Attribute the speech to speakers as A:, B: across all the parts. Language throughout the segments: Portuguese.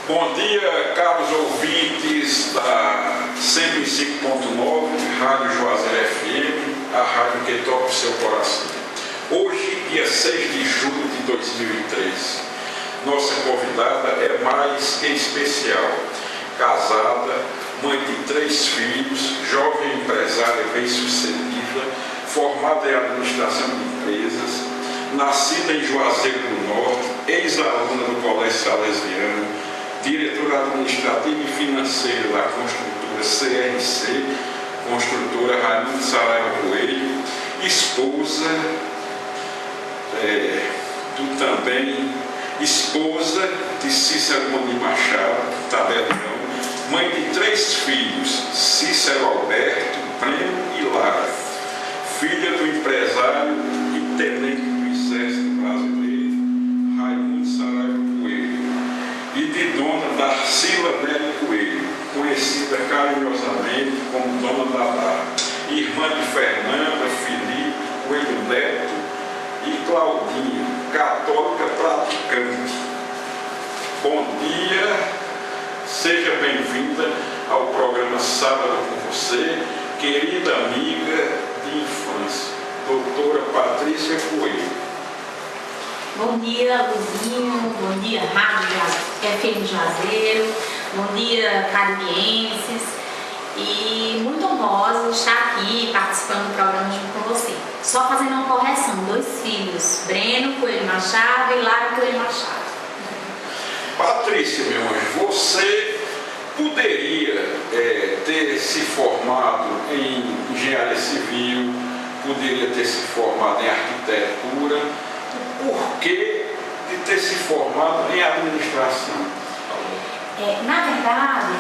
A: Bom dia, caros ouvintes da 105.9, Rádio Juazeiro FM, a rádio que toca o seu coração. Hoje, dia 6 de julho de 2003, nossa convidada é mais que especial. Casada, mãe de 3 filhos, jovem empresária bem-sucedida, formada em administração de empresas, nascida em Juazeiro do Norte, ex-aluna do Colégio Salesiano, diretora administrativa e financeira da construtora CRC, construtora Raimundo Saraiva Coelho, esposa esposa de Cícero Moni Machado, tabelião, mãe de 3 filhos, Cícero Alberto, Breno e Lara, filha do empresário e tenente do Exército Brasileiro, Raimundo Saraiva Coelho, e de dona Darcila Nery Coelho, conhecida carinhosamente como Dona Dadá, irmã de Fernanda, Felipe, Coelho Neto e Claudinha, católica praticante. Bom dia, seja bem-vinda ao programa Sábado com você, querida amiga de infância, doutora Patrícia Coelho.
B: Bom dia, Luzinho, bom dia, Rádio FM Juazeiro, bom dia, caribenses, e muito honrosa estar aqui participando do programa junto com você. Só fazendo uma correção, 2 filhos, Breno Coelho Machado e Lara Coelho Machado.
A: Patrícia, meu anjo, você poderia ter se formado em engenharia civil, poderia ter se formado em arquitetura, por que de ter se formado em administração?
B: Na verdade,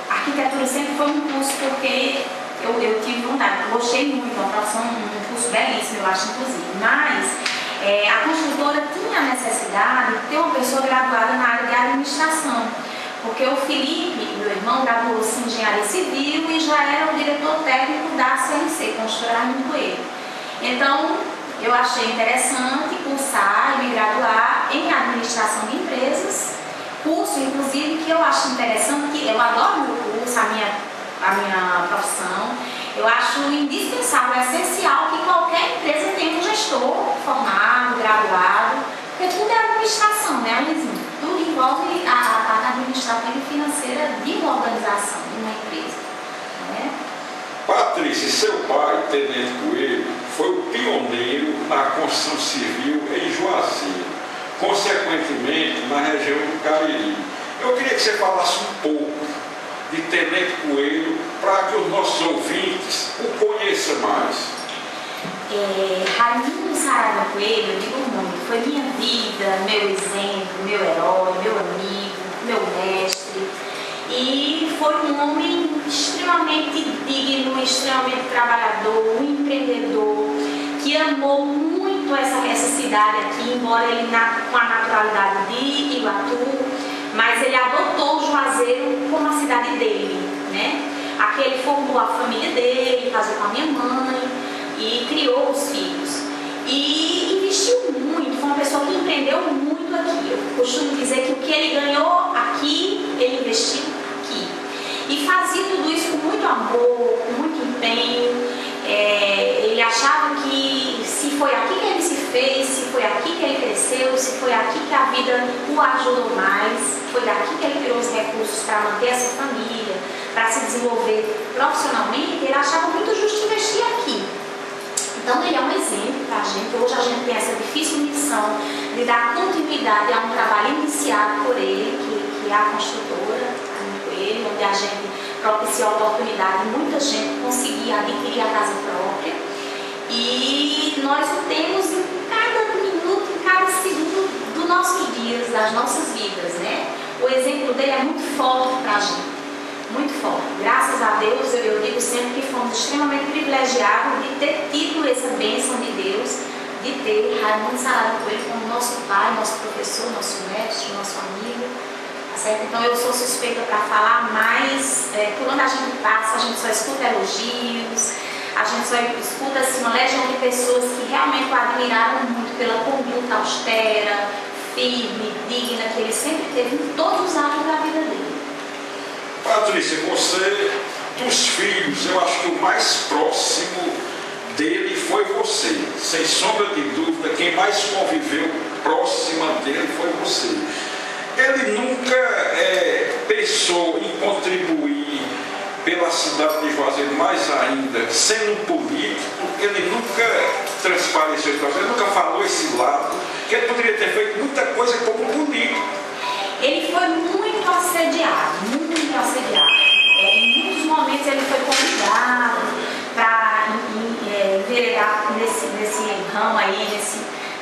B: a arquitetura sempre foi um curso porque eu tive vontade, eu gostei muito, uma profissão, um curso belíssimo, eu acho, inclusive, mas a construtora tinha a necessidade de ter uma pessoa graduada na área de administração, porque o Felipe, meu irmão, graduou-se em engenharia civil e já era o diretor técnico da CRC, construtora Raimundo Coelho. Então, eu achei interessante cursar e me graduar em administração de empresas, curso, inclusive, que eu acho interessante, que eu adoro meu curso, a minha profissão. Eu acho indispensável, essencial que qualquer empresa tenha um gestor formado, graduado, porque tudo é administração, né, Alizinho? Tudo envolve a parte administrativa e financeira de uma organização, de uma empresa, né?
A: Patrícia, seu pai, Tenente Coelho, foi o pioneiro na construção civil em Juazeiro, consequentemente na região do Cariri. Eu queria que você falasse um pouco de Tenente Coelho para que os nossos ouvintes o conheçam mais.
B: Raimundo Saraiva Coelho, eu digo muito, foi minha vida, meu exemplo, meu herói, meu amigo, meu mestre. E foi um homem extremamente digno, extremamente trabalhador, um empreendedor, que amou muito essa cidade aqui, embora ele com a naturalidade de Iguatu, mas ele adotou o Juazeiro como a cidade dele, né? Aqui ele formou a família dele, casou com a minha mãe e criou os filhos. E investiu muito, foi uma pessoa que empreendeu muito aqui. Eu costumo dizer que o que ele ganhou aqui, ele investiu aqui. E fazia tudo isso com muito amor, com muito empenho. Ele achava que se foi aqui que ele se fez, se foi aqui que ele cresceu, se foi aqui que a vida o ajudou mais, foi daqui que ele tirou os recursos para manter essa família, para se desenvolver profissionalmente, ele achava muito justo investir aqui. Então ele é um exemplo para a gente. Hoje a gente tem essa difícil missão de dar continuidade a um trabalho iniciado por ele, que é a construtora, a Coelho, onde a gente propicia a oportunidade de muita gente conseguir adquirir a casa própria. E nós o temos em cada minuto, em cada segundo dos nossos dias, das nossas vidas, né? O exemplo dele é muito forte para a gente, muito forte. Graças a Deus, eu digo sempre que fomos extremamente privilegiados de ter tido essa bênção de Deus, de ter Raimundo Saraiva Coelho como nosso pai, nosso professor, nosso mestre, nosso amigo. Certo? Então eu sou suspeita para falar, mas por onde a gente passa, a gente só escuta elogios, a gente só escuta assim, uma legião de pessoas que realmente o admiraram muito pela conduta austera, firme, digna que ele sempre teve em todos os atos da vida dele.
A: Patrícia, você, dos filhos, eu acho que o mais próximo dele foi você. Sem sombra de dúvida, quem mais conviveu próxima dele foi você. Ele nunca pensou em contribuir pela cidade de Juazeiro, mais ainda, sendo um político, ele nunca transpareceu, ele nunca falou esse lado, que ele poderia ter feito muita coisa como político.
B: Ele foi muito assediado, muito assediado. Em muitos momentos ele foi convidado para enveredar nesse ramo aí,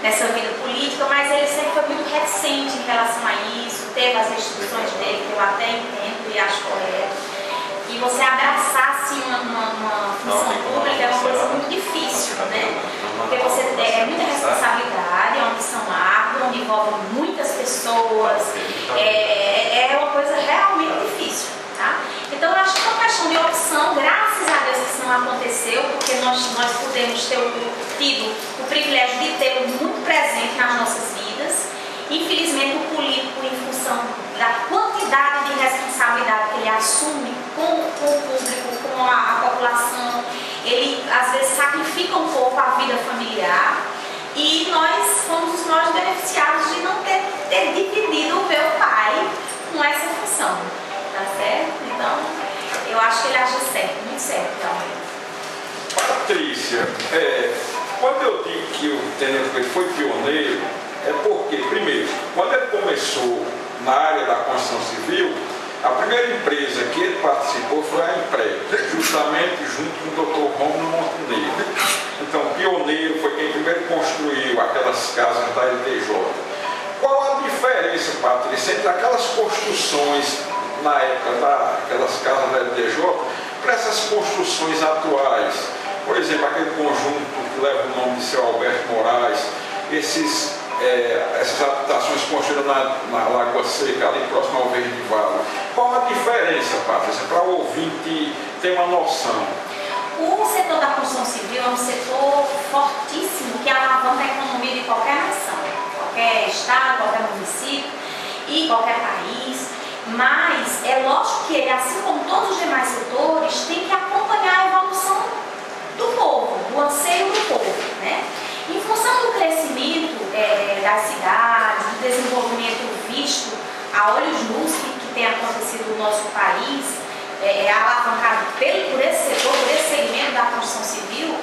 B: nessa vida política, mas ele sempre foi muito reticente em relação a isso, teve as restrições dele, que eu até entendo e acho correto. E você abraçar assim, uma função pública é uma coisa muito difícil, né? Porque você tem muita responsabilidade, é uma missão árdua, onde envolve muitas pessoas, é uma coisa realmente difícil, tá? Então eu acho que é uma questão de opção, graças a Deus que isso não aconteceu, porque nós pudemos ter tido o privilégio de tê-lo muito presente nas nossas vidas. Infelizmente o político, em função da quantidade de responsabilidade que ele assume com o público, com a população, ele às vezes sacrifica um pouco a vida familiar, e nós fomos os maiores beneficiados de não ter dividido o meu pai com essa função, tá certo? Então, eu acho que ele agiu certo, muito certo realmente.
A: Patrícia, quando eu digo que o Tenente Coelho foi pioneiro, é porque, primeiro, quando ele começou na área da construção civil, a primeira empresa que ele participou foi a Emprego, justamente junto com o Dr. Rômulo Montenegro. Então, pioneiro foi quem primeiro construiu aquelas casas da LTJ. Qual a diferença, Patrícia, entre aquelas construções na época daquelas casas da LTJ para essas construções atuais? Por exemplo, aquele conjunto que leva o nome de seu Alberto Moraes, essas habitações construídas na Lagoa Seca, ali próximo ao Verde Vale. Qual a diferença, Patrícia, para o ouvinte ter uma noção?
B: O setor da construção civil é um setor fortíssimo que alavanca a economia de qualquer nação, qualquer estado, qualquer município e qualquer país. Mas é lógico que ele, assim como todos os demais setores, tem que acompanhar a evolução do povo, do anseio do povo, né? Em função do crescimento das cidades, do desenvolvimento visto a olhos nus que tem acontecido no nosso país, alavancado por esse setor, por esse segmento da construção civil,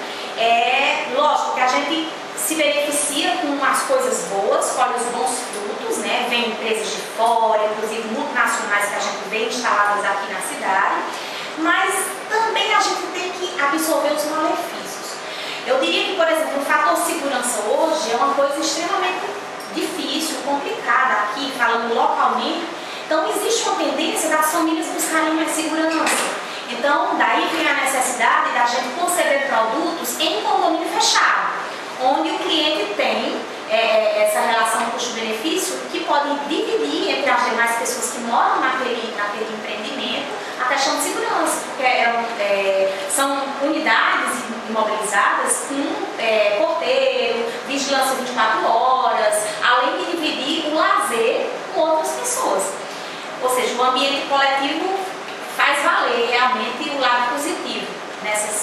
B: lógico que a gente se beneficia com as coisas boas, colhe os bons frutos, né? Vem empresas de fora, inclusive multinacionais que a gente vê instaladas aqui na cidade, mas também a gente tem que absorver os malefícios. Eu diria que, por exemplo, o fator segurança hoje é uma coisa extremamente difícil, complicada aqui, falando localmente. Então, existe uma tendência das famílias buscarem mais segurança. Então, daí vem a necessidade da gente conceber produtos em condomínio fechado, onde o cliente tem essa relação custo-benefício que pode dividir entre as demais pessoas que moram naquele empreendimento a questão de segurança, porque são unidades imobilizadas com porteiro, vigilância 24 horas, além de dividir o lazer com outras pessoas. Ou seja, o ambiente coletivo faz valer realmente o lado positivo.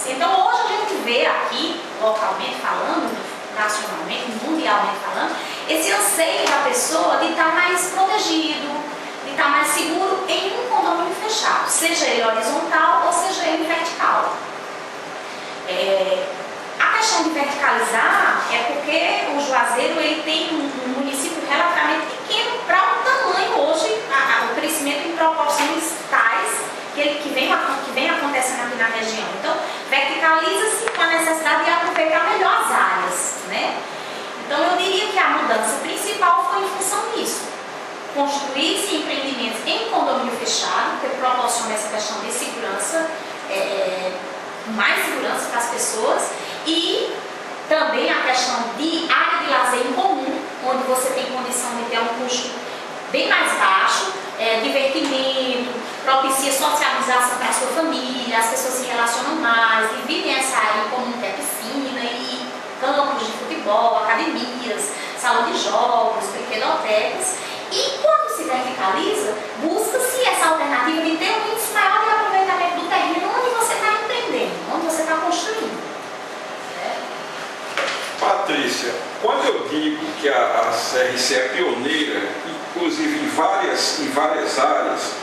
B: Então hoje a gente vê aqui, localmente falando, nacionalmente, mundialmente falando, esse anseio da pessoa de estar mais protegido, de estar mais seguro em um condomínio fechado, seja ele horizontal ou seja ele vertical. A questão de verticalizar é porque o Juazeiro ele tem um município relativamente pequeno para o tamanho hoje, o crescimento em proporções tais que vem acontecendo aqui na região. Então, verticaliza-se com a necessidade de aproveitar melhor as áreas, né? Então, eu diria que a mudança principal foi em função disso. Construir-se empreendimentos em condomínio fechado, que proporciona essa questão de segurança, mais segurança para as pessoas, e também a questão de área de lazer em comum, onde você tem condição de ter um custo bem mais baixo, divertimento, propicia socialização para a sua família, as pessoas se relacionam mais, dividem essa área em comum, que é piscina e campos de futebol, academias, salão de jogos, brinquedo hotel,
A: a CRC é pioneira, inclusive em várias áreas.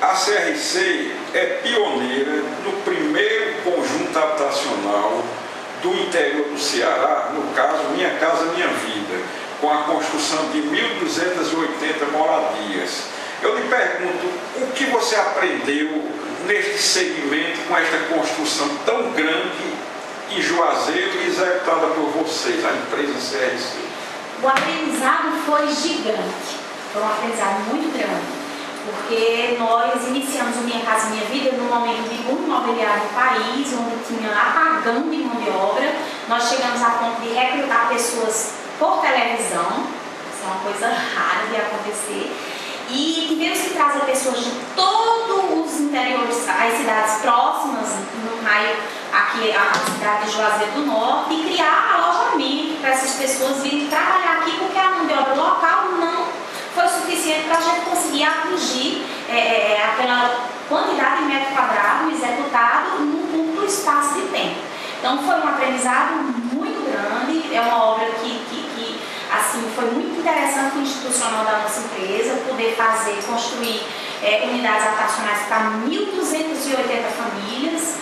A: A CRC é pioneira no primeiro conjunto habitacional do interior do Ceará, no caso Minha Casa Minha Vida, com a construção de 1.280 moradias. Eu lhe pergunto, o que você aprendeu neste segmento com esta construção tão grande em Juazeiro e executada por vocês, a empresa CRC?
B: O aprendizado foi gigante, foi um aprendizado muito grande, porque nós iniciamos o Minha Casa Minha Vida num momento de boom imobiliário no país, onde tinha apagão de mão de obra. Nós chegamos a ponto de recrutar pessoas por televisão, isso é uma coisa rara de acontecer, e tivemos que trazer pessoas de todos os interiores, as cidades próximas, no raio aqui, a cidade de Juazeiro do Norte, e criar alojamento para essas pessoas virem trabalhar aqui, porque a mão de obra local não foi suficiente para a gente conseguir atingir aquela quantidade de metro quadrado executado num curto espaço de tempo. Então foi um aprendizado muito grande, é uma obra que assim, foi muito interessante o institucional da nossa empresa, poder construir unidades habitacionais para 1.280 famílias,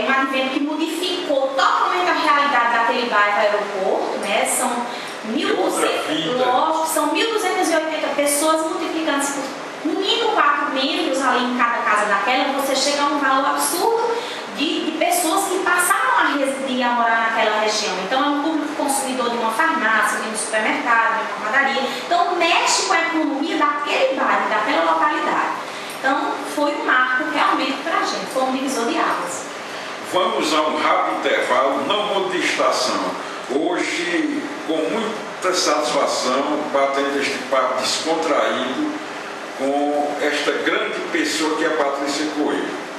B: um advento que modificou totalmente a realidade daquele bairro aeroporto, né? São 1.280 pessoas, multiplicando-se por no mínimo 4 membros ali em cada casa daquela, você chega a um valor absurdo de pessoas que passaram a residir, a morar naquela região. Então é um público consumidor de uma farmácia, de um supermercado, de uma padaria. Então mexe com a economia daquele bairro, daquela localidade. Então foi um marco realmente para a gente, foi um divisor de águas.
A: Vamos a um rápido intervalo, não mude de estação. Hoje, com muita satisfação, batendo este papo descontraído com esta grande pessoa que é a Patrícia Coelho.